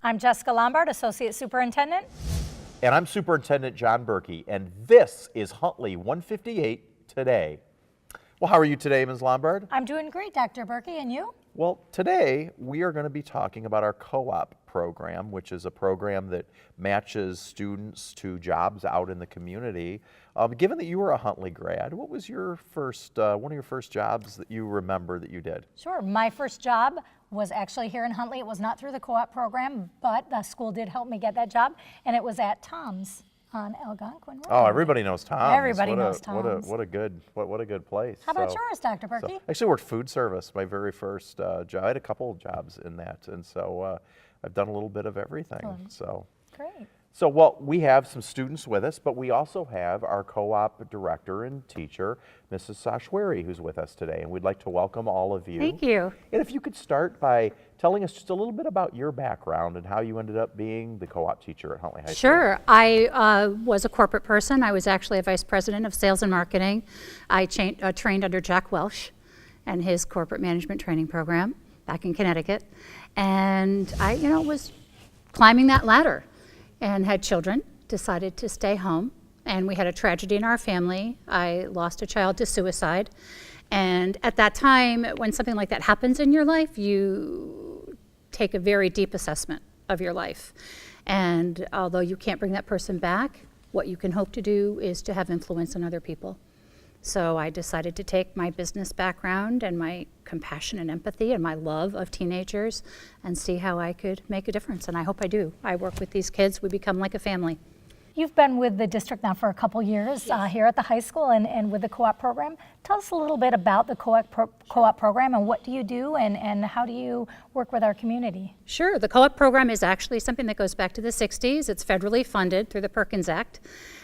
I'm Jessica Lombard, Associate Superintendent. And I'm Superintendent John Berkey, and this is Huntley 158 Today. Well, how are you today, Ms. Lombard? I'm doing great, Dr. Berkey, and you? Well, today we are going to be talking about our co-op program, which is a program that matches students to jobs out in the community. Given that you were a Huntley grad, what was your first, one of your first jobs that you remember that you did? Sure. My first job was actually here in Huntley. It was not through the co-op program, but the school did help me get that job, and it was at Tom's on Algonquin Road. Oh, everybody knows Tom's. Everybody knows Tom's. What a good place. How about yours, Dr. Berkey? I actually worked food service, my very first job. I had a couple of jobs in that, and so I've done a little bit of everything. So Great. So, well, we have some students with us, but we also have our co-op director and teacher, Mrs. Schaschwary, who's with us today, and we'd like to welcome all of you. Thank you. And if you could start by telling us just a little bit about your background and how you ended up being the co-op teacher at Huntley High School. Sure. I was a corporate person. I was actually a vice president of sales and marketing. I trained under Jack Welsh and his corporate management training program back in Connecticut. And I, was climbing that ladder and had children, decided to stay home. And we had a tragedy in our family. I lost a child to suicide. And at that time, when something like that happens in your life, you take a very deep assessment of your life. And although you can't bring that person back, what you can hope to do is to have influence on other people. So I decided to take my business background and my compassion and empathy and my love of teenagers and see how I could make a difference. And I hope I do. I work with these kids. We become like a family. You've been with the district now for a couple years here at the high school and with the co-op program. Tell us a little bit about the co-op program and what do you do and how do you work with our community? Sure. The co-op program is actually something that goes back to the 60s. It's federally funded through the Perkins Act,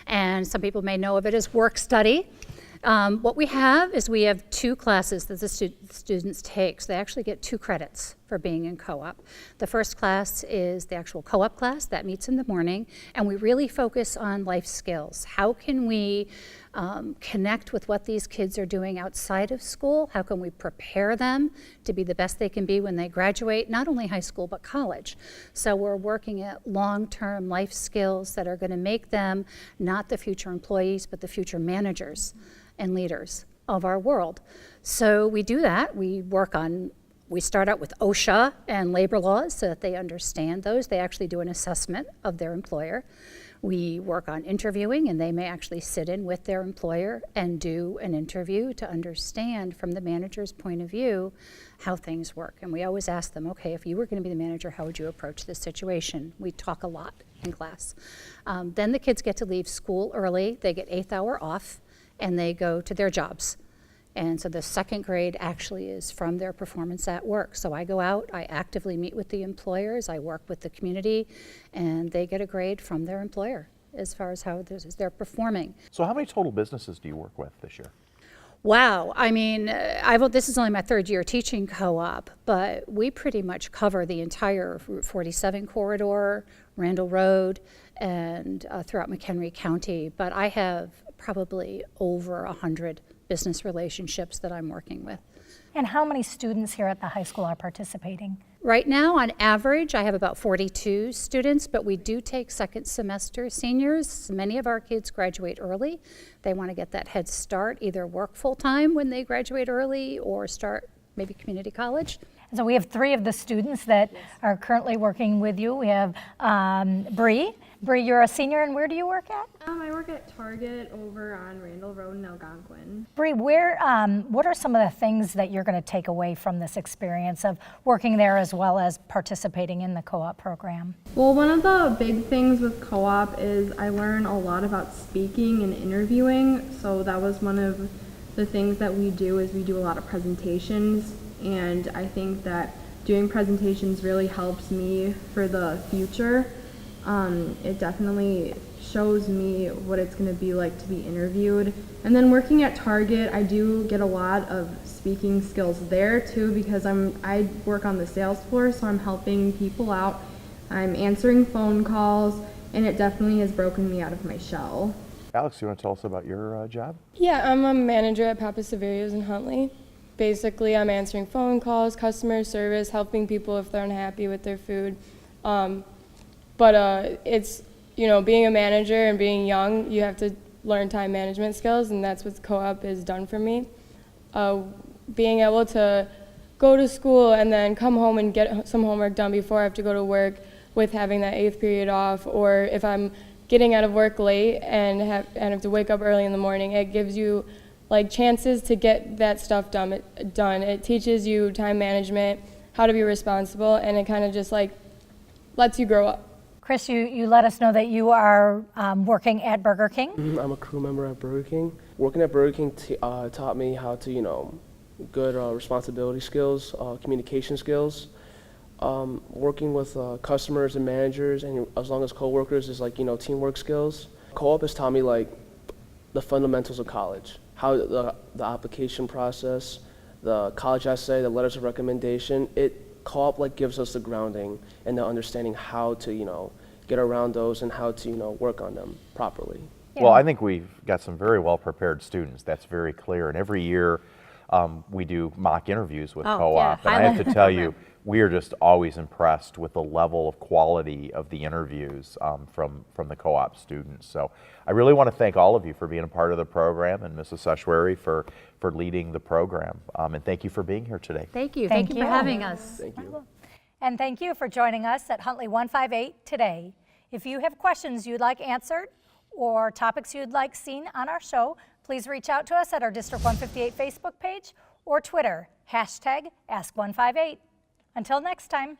and some people may know of it as work study. What we have is we have two classes that the students take. So they actually get 2 credits for being in co-op. The first class is the actual co-op class that meets in the morning, and we really focus on life skills. How can we connect with what these kids are doing outside of school? How can we prepare them to be the best they can be when they graduate, not only high school, but college? So we're working at long-term life skills that are going to make them not the future employees, but the future managers and leaders of our world. So we do that. We start out with OSHA and labor laws so that they understand those. They actually do an assessment of their employer. We work on interviewing, and they may actually sit in with their employer and do an interview to understand from the manager's point of view how things work. And we always ask them, okay, if you were going to be the manager, how would you approach this situation? We talk a lot in class. Then the kids get to leave school early. They get 8th hour off, and they go to their jobs. And so the second grade actually is from their performance at work. So I go out, I actively meet with the employers, I work with the community, and they get a grade from their employer as far as how they're performing. So how many total businesses do you work with this year? Wow, I mean, this is only my 3rd year teaching co-op, but we pretty much cover the entire Route 47 corridor, Randall Road, and throughout McHenry County. But I have probably over 100 business relationships that I'm working with. And how many students here at the high school are participating? Right now, on average, I have about 42 students, but we do take second semester seniors. Many of our kids graduate early. They want to get that head start, either work full-time when they graduate early or start maybe community college. So we have 3 of the students that are currently working with you. We have Bree. Bree, you're a senior, and where do you work at? I work at Target over on Randall Road in Algonquin. Bree, what are some of the things that you're going to take away from this experience of working there as well as participating in the co-op program? Well, one of the big things with co-op is I learn a lot about speaking and interviewing. So that was one of the things that we do is we do a lot of presentations. And I think that doing presentations really helps me for the future. It definitely shows me what it's going to be like to be interviewed. And then working at Target, I do get a lot of speaking skills there too because I work on the sales floor, so I'm helping people out. I'm answering phone calls, and it definitely has broken me out of my shell. Alex, you want to tell us about your job? Yeah, I'm a manager at Papa Severios in Huntley. Basically, I'm answering phone calls, customer service, helping people if they're unhappy with their food. But it's, being a manager and being young, you have to learn time management skills, and that's what co-op has done for me. Being able to go to school and then come home and get some homework done before I have to go to work, with having that 8th period off, or if I'm getting out of work late and have to wake up early in the morning, it gives you like chances to get that stuff done. It teaches you time management, how to be responsible, and it kind of just like lets you grow up. Chris, you let us know that you are working at Burger King. I'm a crew member at Burger King. Working at Burger King taught me how to, good responsibility skills, communication skills. Working with customers and managers, and as long as coworkers, is like teamwork skills. Co-op has taught me like the fundamentals of college, how the application process, the college essay, the letters of recommendation. Co-op like gives us the grounding and the understanding how to get around those and how to work on them properly. Yeah. Well, I think we've got some very well prepared students. That's very clear. And every year we do mock interviews with co-op. yeah. And I have to tell you, we are just always impressed with the level of quality of the interviews from the co-op students. So I really want to thank all of you for being a part of the program, and Mrs. Schaschwary for leading the program. And thank you for being here today. Thank you. Thank Thank you for you. having us. Thank you. And thank you for joining us at Huntley 158 today. If you have questions you'd like answered or topics you'd like seen on our show, please reach out to us at our District 158 Facebook page or Twitter, #Ask158. Until next time.